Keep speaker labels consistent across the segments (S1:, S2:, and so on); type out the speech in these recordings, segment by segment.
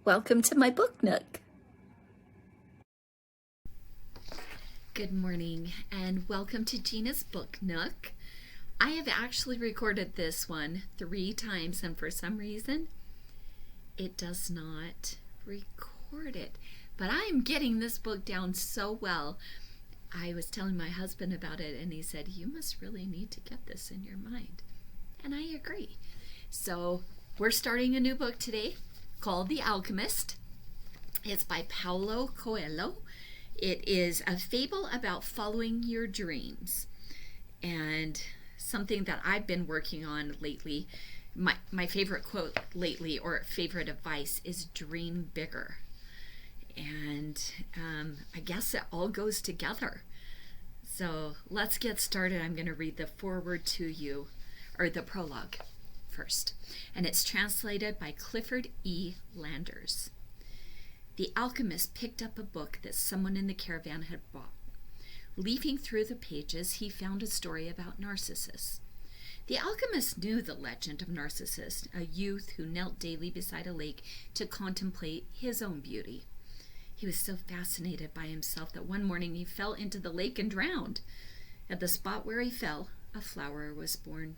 S1: Welcome to my book nook.
S2: Good morning and welcome to Gena's Book Nook. I have actually recorded this one 3 times and for some reason it does not record it. But I am getting this book down so well. I was telling my husband about it and he said, "You must really need to get this in your mind." And I agree. So we're starting a new book today called The Alchemist. It's by Paulo Coelho. It is a fable about following your dreams. And something that I've been working on lately, my favorite quote lately or favorite advice is dream bigger. And I guess it all goes together. So let's get started. I'm going to read the foreword to you, or the prologue first. And it's translated by Clifford E. Landers. The alchemist picked up a book that someone in the caravan had bought. Leafing through the pages, he found a story about Narcissus. The alchemist knew the legend of Narcissus, a youth who knelt daily beside a lake to contemplate his own beauty. He was so fascinated by himself that one morning he fell into the lake and drowned. At the spot where he fell, a flower was born,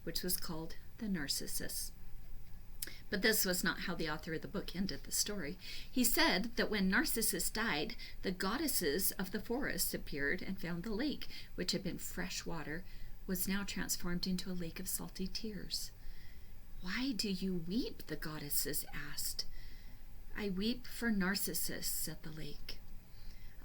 S2: which was called the Narcissus. But this was not how the author of the book ended the story. He said that when Narcissus died, the goddesses of the forest appeared and found the lake, which had been fresh water, was now transformed into a lake of salty tears. "Why do you weep?" the goddesses asked. "I weep for Narcissus," said the lake.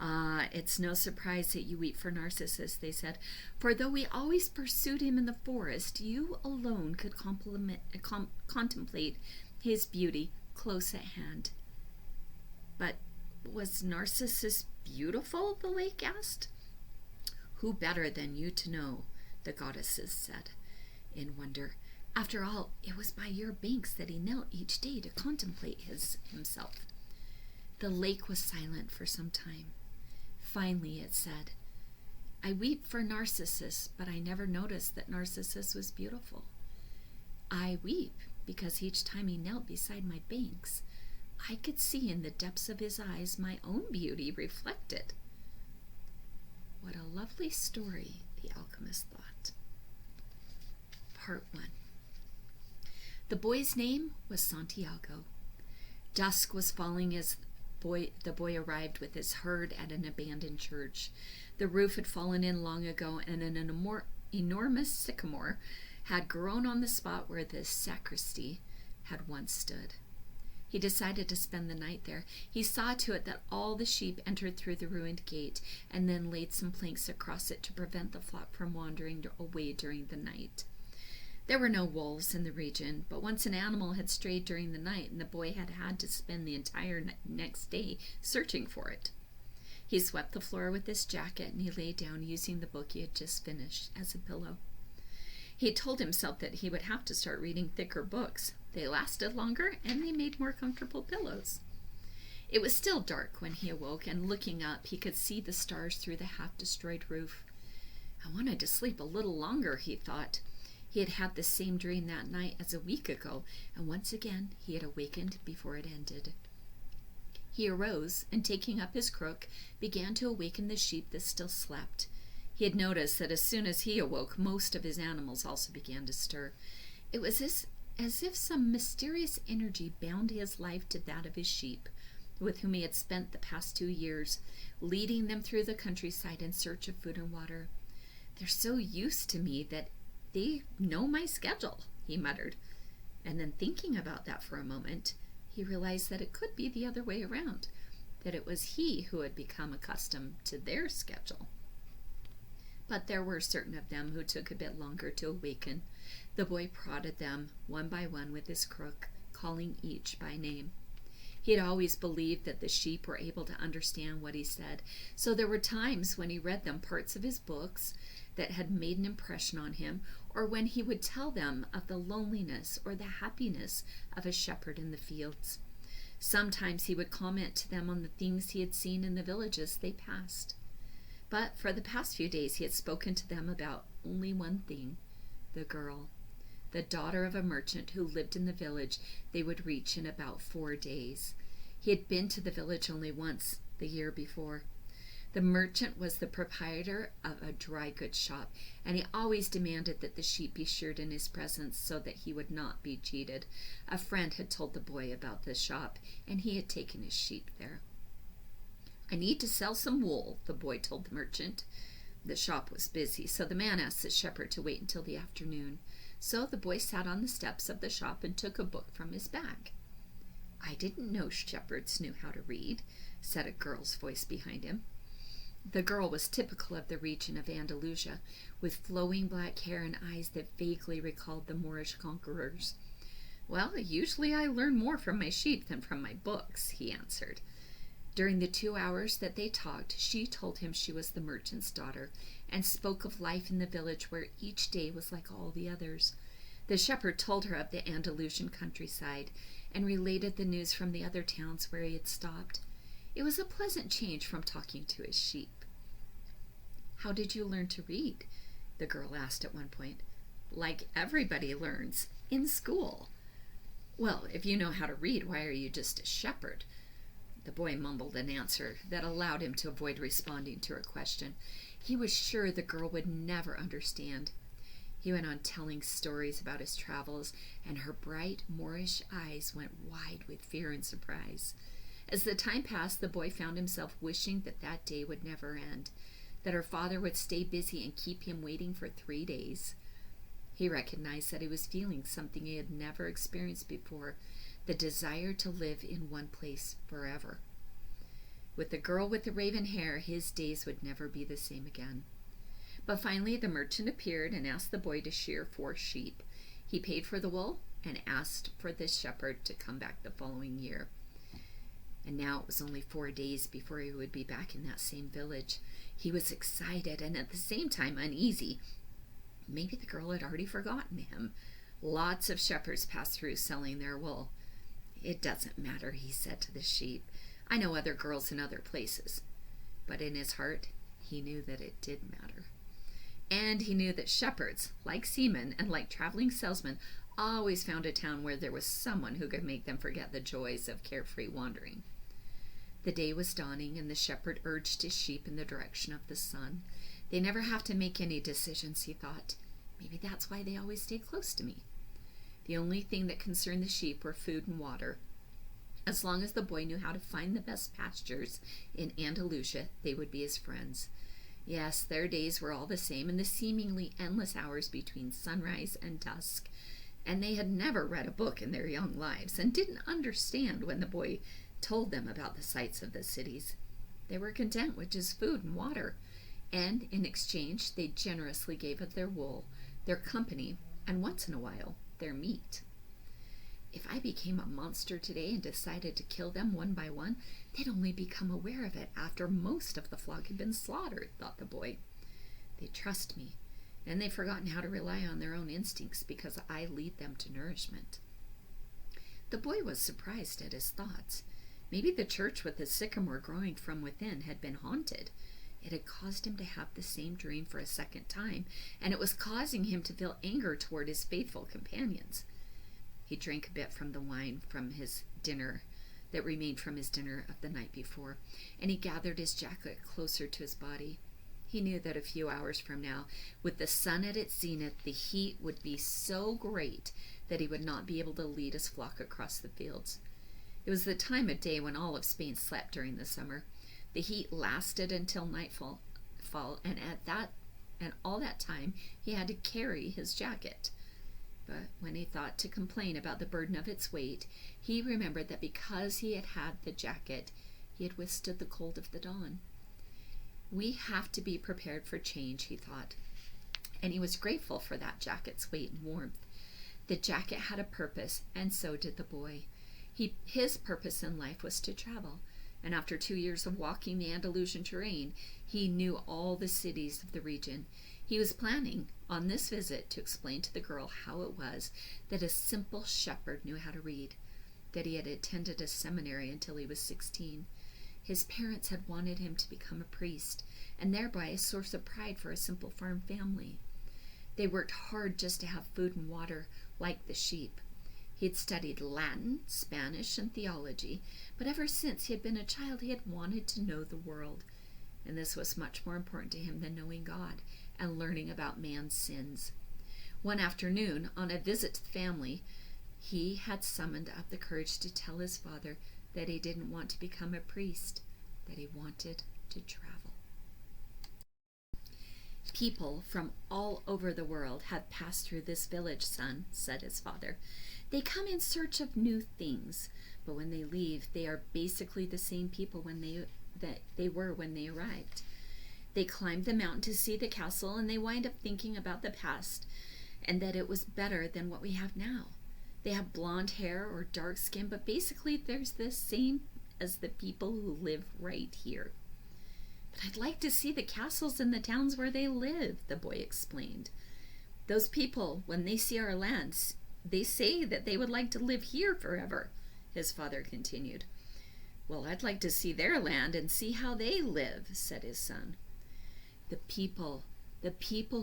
S2: "Ah, it's no surprise that you weep for Narcissus," they said, "for though we always pursued him in the forest, you alone could contemplate his beauty close at hand." "But was Narcissus beautiful?" the lake asked. "Who better than you to know?" the goddesses said in wonder. "After all, it was by your banks that he knelt each day to contemplate himself." The lake was silent for some time. Finally it said, "I weep for Narcissus, but I never noticed that Narcissus was beautiful. I weep because each time he knelt beside my banks, I could see in the depths of his eyes my own beauty reflected." What a lovely story, the alchemist thought. Part 1. The boy's name was Santiago. Dusk was falling as the boy arrived with his herd at an abandoned church. The roof had fallen in long ago, and an enormous sycamore had grown on the spot where the sacristy had once stood. He decided to spend the night there. He saw to it that all the sheep entered through the ruined gate, and then laid some planks across it to prevent the flock from wandering away during the night. There were no wolves in the region, but once an animal had strayed during the night, and the boy had had to spend the entire next day searching for it. He swept the floor with his jacket, and he lay down using the book he had just finished as a pillow. He told himself that he would have to start reading thicker books. They lasted longer, and they made more comfortable pillows. It was still dark when he awoke, and looking up, he could see the stars through the half-destroyed roof. "I wanted to sleep a little longer," he thought. He had had the same dream that night as a week ago, and once again he had awakened before it ended. He arose, and taking up his crook, began to awaken the sheep that still slept. He had noticed that as soon as he awoke, most of his animals also began to stir. It was as if some mysterious energy bound his life to that of his sheep, with whom he had spent the past 2 years, leading them through the countryside in search of food and water. "They're so used to me that they know my schedule," he muttered. And then, thinking about that for a moment, he realized that it could be the other way around, that it was he who had become accustomed to their schedule. But there were certain of them who took a bit longer to awaken. The boy prodded them one by one with his crook, calling each by name. He had always believed that the sheep were able to understand what he said, so there were times when he read them parts of his books that had made an impression on him, or when he would tell them of the loneliness or the happiness of a shepherd in the fields. Sometimes he would comment to them on the things he had seen in the villages they passed. But for the past few days he had spoken to them about only one thing, the girl. the daughter of a merchant who lived in the village they would reach in about 4 days. He had been to the village only once, the year before. The merchant was the proprietor of a dry goods shop, and he always demanded that the sheep be sheared in his presence so that he would not be cheated. A friend had told the boy about the shop, and he had taken his sheep there. "I need to sell some wool," the boy told the merchant. The shop was busy, so the man asked the shepherd to wait until the afternoon. So the boy sat on the steps of the shop and took a book from his bag. "I didn't know shepherds knew how to read," said a girl's voice behind him. The girl was typical of the region of Andalusia, with flowing black hair and eyes that vaguely recalled the Moorish conquerors. "Well, usually I learn more from my sheep than from my books," he answered. During the 2 hours that they talked, she told him she was the merchant's daughter, and spoke of life in the village where each day was like all the others. The shepherd told her of the Andalusian countryside, and related the news from the other towns where he had stopped. It was a pleasant change from talking to his sheep. "How did you learn to read?" the girl asked at one point. "Like everybody learns, in school." "Well, if you know how to read, why are you just a shepherd?" The boy mumbled an answer that allowed him to avoid responding to her question. He was sure the girl would never understand. He went on telling stories about his travels, and her bright Moorish eyes went wide with fear and surprise. As the time passed, the boy found himself wishing that that day would never end, that her father would stay busy and keep him waiting for 3 days. He recognized that he was feeling something he had never experienced before, the desire to live in one place forever. With the girl with the raven hair, his days would never be the same again. But finally the merchant appeared and asked the boy to shear 4 sheep. He paid for the wool and asked for the shepherd to come back the following year. And now it was only 4 days before he would be back in that same village. He was excited and at the same time uneasy. Maybe the girl had already forgotten him. Lots of shepherds passed through selling their wool. "It doesn't matter," he said to the sheep. "I know other girls in other places." But in his heart, he knew that it did matter. And he knew that shepherds, like seamen and like traveling salesmen, always found a town where there was someone who could make them forget the joys of carefree wandering. The day was dawning, and the shepherd urged his sheep in the direction of the sun. They never have to make any decisions, he thought. Maybe that's why they always stay close to me. The only thing that concerned the sheep were food and water. As long as the boy knew how to find the best pastures in Andalusia, they would be his friends. Yes, their days were all the same in the seemingly endless hours between sunrise and dusk, and they had never read a book in their young lives and didn't understand when the boy told them about the sights of the cities. They were content with just food and water, and in exchange they generously gave up their wool, their company, and once in a while, their meat. If I became a monster today and decided to kill them one by one, they'd only become aware of it after most of the flock had been slaughtered, thought the boy. They trust me, and they've forgotten how to rely on their own instincts because I lead them to nourishment. The boy was surprised at his thoughts. Maybe the church with the sycamore growing from within had been haunted. It had caused him to have the same dream for a second time, and it was causing him to feel anger toward his faithful companions. He drank a bit from the wine from his dinner that remained from his dinner of the night before, and he gathered his jacket closer to his body. He knew that a few hours from now, with the sun at its zenith, the heat would be so great that he would not be able to lead his flock across the fields. It was the time of day when all of Spain slept during the summer. The heat lasted until nightfall, and all that time he had to carry his jacket. But when he thought to complain about the burden of its weight, he remembered that because he had had the jacket, he had withstood the cold of the dawn. We have to be prepared for change, he thought, and he was grateful for that jacket's weight and warmth. The jacket had a purpose, and so did the boy. His purpose in life was to travel, and after 2 years of walking the Andalusian terrain, he knew all the cities of the region. He was planning on this visit to explain to the girl how it was that a simple shepherd knew how to read, that he had attended a seminary until he was 16. His parents had wanted him to become a priest, and thereby a source of pride for a simple farm family. They worked hard just to have food and water, like the sheep. He had studied Latin, Spanish, and theology, but ever since he had been a child, he had wanted to know the world, and this was much more important to him than knowing God and learning about man's sins. One afternoon, on a visit to the family, he had summoned up the courage to tell his father that he didn't want to become a priest, that he wanted to travel. People from all over the world have passed through this village, son, said his father. They come in search of new things, but when they leave, they are basically the same people that they were when they arrived. They climbed the mountain to see the castle, and they wind up thinking about the past and that it was better than what we have now. They have blonde hair or dark skin, but basically they're the same as the people who live right here. But I'd like to see the castles and the towns where they live, the boy explained. Those people, when they see our lands, they say that they would like to live here forever, his father continued. Well, I'd like to see their land and see how they live, said his son. The people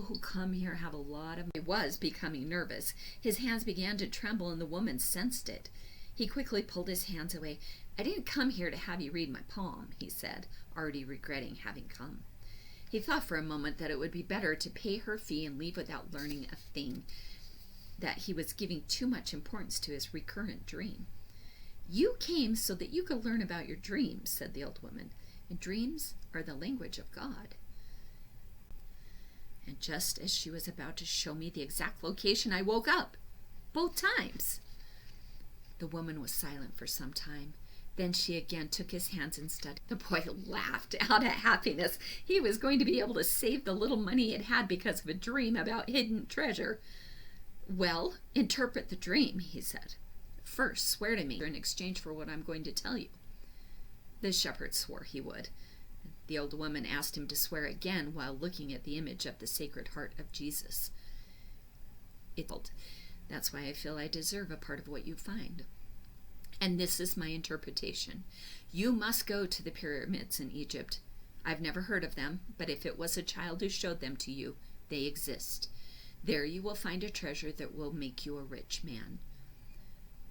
S2: who come here have a lot of... He was becoming nervous. His hands began to tremble, and the woman sensed it. He quickly pulled his hands away. I didn't come here to have you read my poem, he said, already regretting having come. He thought for a moment that it would be better to pay her fee and leave without learning a thing, that he was giving too much importance to his recurrent dream. You came so that you could learn about your dreams, said the old woman, and dreams are the language of God. And just as she was about to show me the exact location, I woke up, both times. The woman was silent for some time. Then she again took his hands and studied. The boy laughed out at happiness. He was going to be able to save the little money he had had because of a dream about hidden treasure. Well, interpret the dream, he said. First, swear to me in exchange for what I'm going to tell you. The shepherd swore he would. The old woman asked him to swear again while looking at the image of the Sacred Heart of Jesus. That's why I feel I deserve a part of what you find. And this is my interpretation. You must go to the pyramids in Egypt. I've never heard of them, but if it was a child who showed them to you, they exist. There you will find a treasure that will make you a rich man.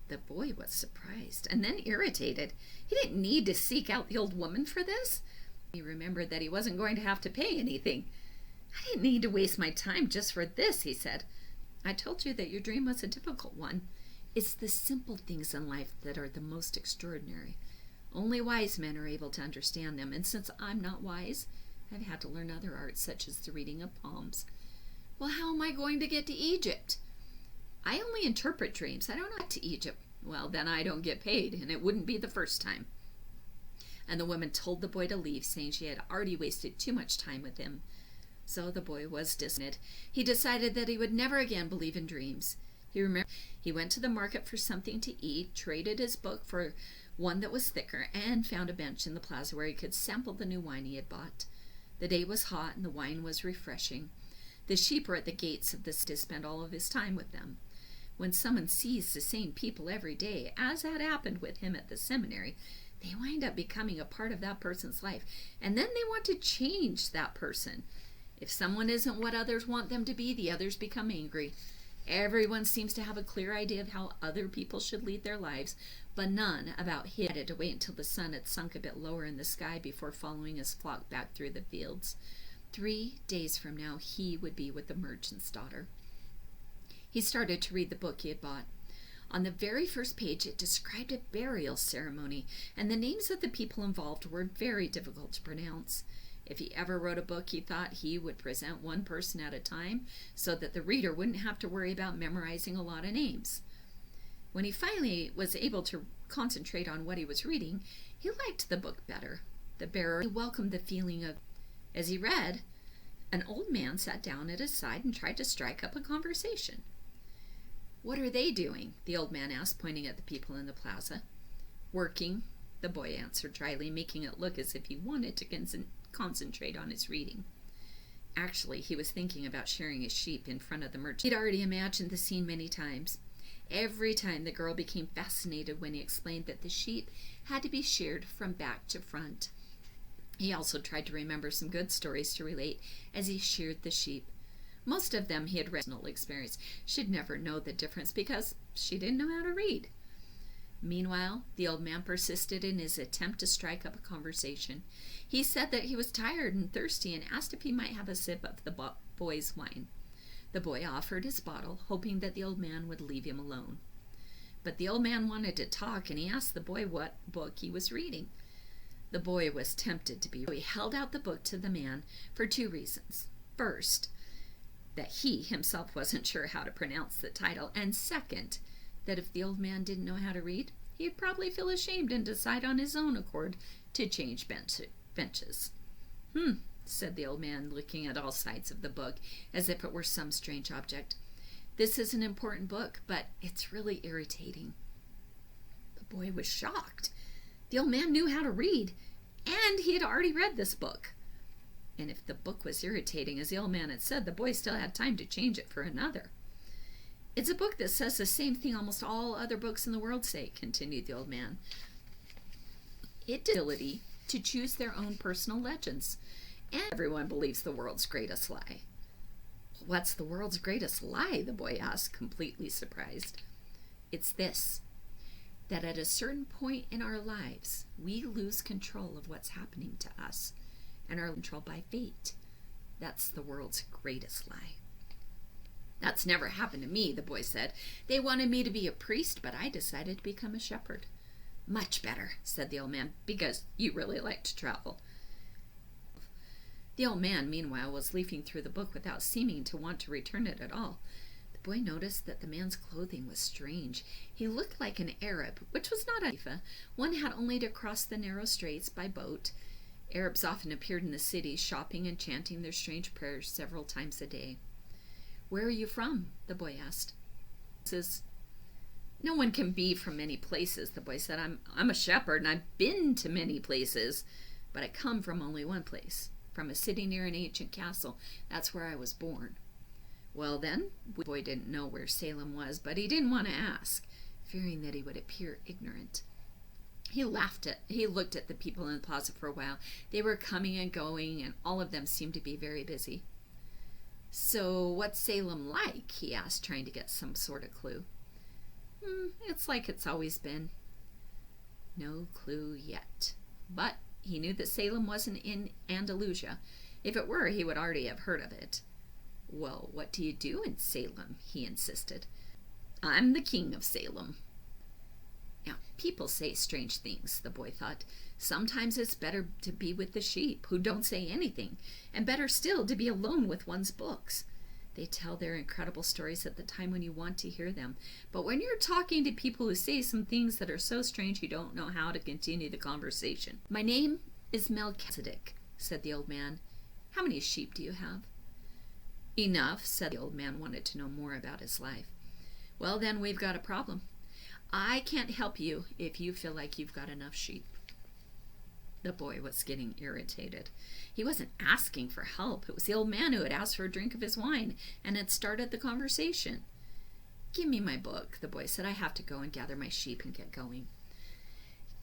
S2: The boy was surprised and then irritated. He didn't need to seek out the old woman for this. He remembered that he wasn't going to have to pay anything. I didn't need to waste my time just for this, he said. I told you that your dream was a difficult one. It's the simple things in life that are the most extraordinary. Only wise men are able to understand them, and since I'm not wise, I've had to learn other arts, such as the reading of palms. Well, how am I going to get to Egypt? I only interpret dreams. I don't know to Egypt. Well, then I don't get paid, and it wouldn't be the first time. And the woman told the boy to leave, saying she had already wasted too much time with him. So the boy was dismayed. He decided that he would never again believe in dreams. He went to the market for something to eat, traded his book for one that was thicker, and found a bench in the plaza where he could sample the new wine he had bought. The day was hot, and the wine was refreshing. The sheep were at the gates of the city to spend all of his time with them. When someone sees the same people every day, as had happened with him at the seminary, they wind up becoming a part of that person's life, and then they want to change that person. If someone isn't what others want them to be, the others become angry. Everyone seems to have a clear idea of how other people should lead their lives, but none about him. He had to wait until the sun had sunk a bit lower in the sky before following his flock back through the fields. 3 days from now, he would be with the merchant's daughter. He started to read the book he had bought. On the very first page, it described a burial ceremony, and the names of the people involved were very difficult to pronounce. If he ever wrote a book, he thought he would present one person at a time so that the reader wouldn't have to worry about memorizing a lot of names. When he finally was able to concentrate on what he was reading, he liked the book better. The bearer welcomed the feeling of... As he read, an old man sat down at his side and tried to strike up a conversation. "What are they doing?" the old man asked, pointing at the people in the plaza. "Working," the boy answered dryly, making it look as if he wanted to concentrate on his reading. Actually, he was thinking about shearing his sheep in front of the merchant. He'd already imagined the scene many times. Every time the girl became fascinated when he explained that the sheep had to be sheared from back to front. He also tried to remember some good stories to relate as he sheared the sheep. Most of them he had read personal experience. She'd never know the difference because she didn't know how to read. Meanwhile, the old man persisted in his attempt to strike up a conversation. He said that he was tired and thirsty and asked if he might have a sip of the boy's wine. The boy offered his bottle, hoping that the old man would leave him alone. But the old man wanted to talk, and he asked the boy what book he was reading. The boy was tempted to be. He held out the book to the man for two reasons. First, that he himself wasn't sure how to pronounce the title, and second, that if the old man didn't know how to read, he'd probably feel ashamed and decide on his own accord to change benches. Said the old man, looking at all sides of the book as if it were some strange object. This is an important book, but it's really irritating. The boy was shocked. The old man knew how to read, and he had already read this book. And if the book was irritating, as the old man had said, the boy still had time to change it for another. It's a book that says the same thing almost all other books in the world say, continued the old man. It has the ability to choose their own personal legends, and everyone believes the world's greatest lie. What's the world's greatest lie? The boy asked, completely surprised. It's this, that at a certain point in our lives, we lose control of what's happening to us and are controlled by fate. That's the world's greatest lie. That's never happened to me, the boy said. They wanted me to be a priest, but I decided to become a shepherd. Much better, said the old man, because you really like to travel. The old man, meanwhile, was leafing through the book without seeming to want to return it at all. The boy noticed that the man's clothing was strange. He looked like an Arab, which was not unusual. One had only to cross the narrow straits by boat. Arabs often appeared in the city, shopping and chanting their strange prayers several times a day. Where are you from? The boy asked. No one can be from many places, the boy said. I'm a shepherd, and I've been to many places, but I come from only one place. From a city near an ancient castle. That's where I was born. Well then, the boy didn't know where Salem was, but he didn't want to ask, fearing that he would appear ignorant. He looked at the people in the plaza for a while. They were coming and going, and all of them seemed to be very busy. So what's Salem like? He asked, trying to get some sort of clue. It's like it's always been. No clue yet. But he knew that Salem wasn't in Andalusia. If it were, he would already have heard of it. Well, what do you do in Salem? He insisted. I'm the king of Salem. Now, people say strange things, the boy thought. Sometimes it's better to be with the sheep, who don't say anything, and better still to be alone with one's books. They tell their incredible stories at the time when you want to hear them. But when you're talking to people who say some things that are so strange you don't know how to continue the conversation. My name is Melchizedek, said the old man. How many sheep do you have? Enough, said the old man, wanted to know more about his life. Well, then we've got a problem. I can't help you if you feel like you've got enough sheep. The boy was getting irritated. He wasn't asking for help. It was the old man who had asked for a drink of his wine and had started the conversation. Give me my book, the boy said. I have to go and gather my sheep and get going.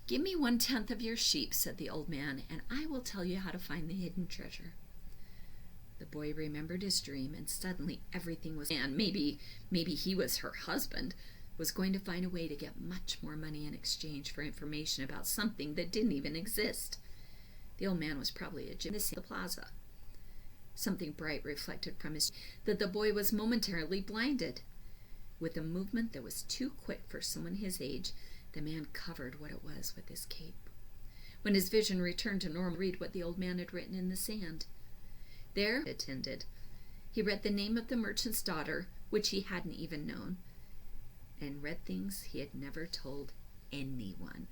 S2: Give me 1/10 of your sheep, said the old man, and I will tell you how to find the hidden treasure. The boy remembered his dream, and suddenly everything was... And maybe he was her husband, was going to find a way to get much more money in exchange for information about something that didn't even exist. The old man was probably a gymnast in the plaza. Something bright reflected from his... that the boy was momentarily blinded. With a movement that was too quick for someone his age, the man covered what it was with his cape. When his vision returned to normal, read what the old man had written in the sand. There, attended. He read the name of the merchant's daughter, which he hadn't even known, and read things he had never told anyone.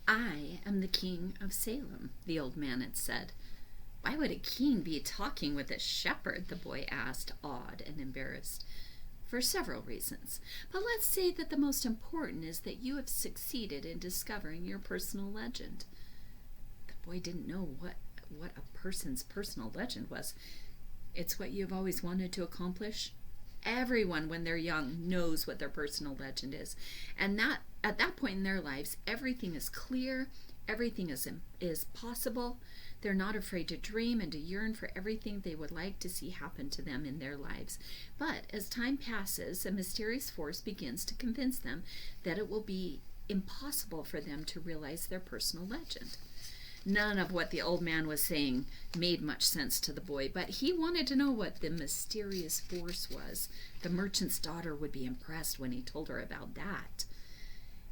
S2: I am the king of Salem, the old man had said. Why would a king be talking with a shepherd? The boy asked, awed and embarrassed. For several reasons, but let's say that the most important is that you have succeeded in discovering your personal legend. The boy didn't know what a person's personal legend was. It's what you've always wanted to accomplish. Everyone, when they're young, knows what their personal legend is, and that at that point in their lives, everything is clear, everything is possible. They're not afraid to dream and to yearn for everything they would like to see happen to them in their lives. But as time passes, a mysterious force begins to convince them that it will be impossible for them to realize their personal legend. None of what the old man was saying made much sense to the boy, but he wanted to know what the mysterious force was. The merchant's daughter would be impressed when he told her about that.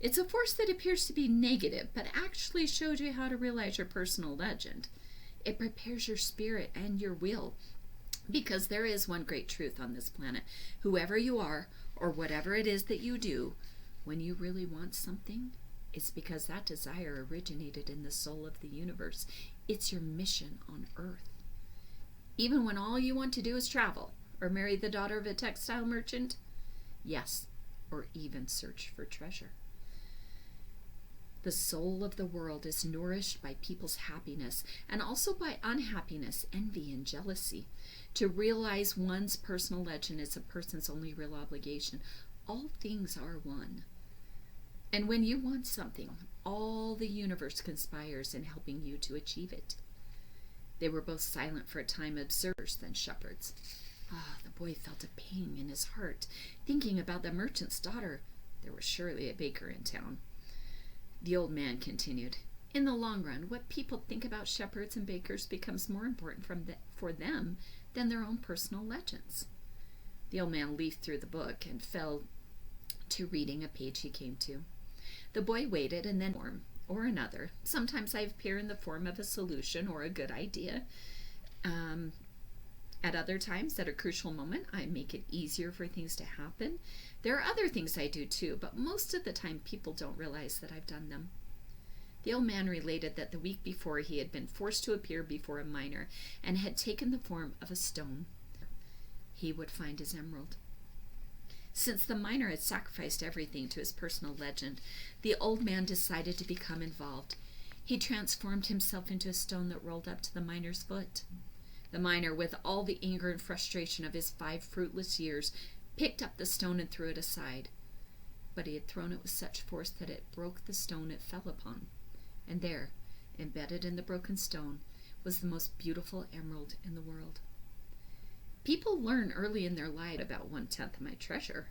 S2: It's a force that appears to be negative, but actually shows you how to realize your personal legend. It prepares your spirit and your will, because there is one great truth on this planet. Whoever you are, or whatever it is that you do, when you really want something, it's because that desire originated in the soul of the universe. It's your mission on Earth. Even when all you want to do is travel, or marry the daughter of a textile merchant, yes, or even search for treasure. The soul of the world is nourished by people's happiness and also by unhappiness, envy, and jealousy. To realize one's personal legend is a person's only real obligation. All things are one. And when you want something, all the universe conspires in helping you to achieve it. They were both silent for a time, observers than shepherds. The boy felt a pang in his heart, thinking about the merchant's daughter. There was surely a baker in town. The old man continued, in the long run, what people think about shepherds and bakers becomes more important for them than their own personal legends. The old man leafed through the book and fell to reading a page he came to. The boy waited, and then form or another. Sometimes I appear in the form of a solution or a good idea. At other times, at a crucial moment, I make it easier for things to happen. There are other things I do too, but most of the time people don't realize that I've done them. The old man related that the week before he had been forced to appear before a miner and had taken the form of a stone. He would find his emerald. Since the miner had sacrificed everything to his personal legend, the old man decided to become involved. He transformed himself into a stone that rolled up to the miner's foot. The miner, with all the anger and frustration of his 5 fruitless years, picked up the stone and threw it aside. But he had thrown it with such force that it broke the stone it fell upon. And there, embedded in the broken stone, was the most beautiful emerald in the world. People learn early in their life about 1/10 of my treasure.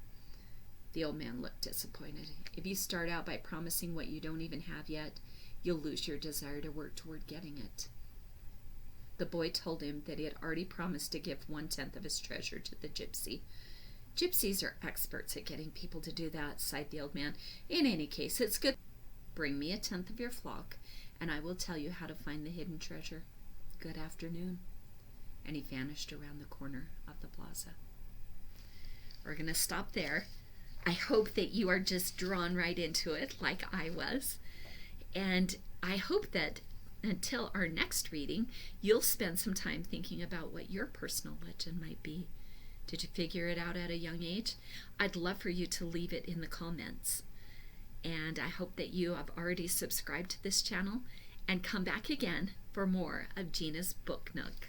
S2: The old man looked disappointed. If you start out by promising what you don't even have yet, you'll lose your desire to work toward getting it. The boy told him that he had already promised to give 1/10 of his treasure to the gypsy. Gypsies are experts at getting people to do that, sighed the old man. In any case, it's good. Bring me 1/10 of your flock, and I will tell you how to find the hidden treasure. Good afternoon. And he vanished around the corner of the plaza. We're going to stop there. I hope that you are just drawn right into it like I was. And I hope that until our next reading, you'll spend some time thinking about what your personal legend might be. Did you figure it out at a young age? I'd love for you to leave it in the comments. And I hope that you have already subscribed to this channel and come back again for more of Gena's Book Nook.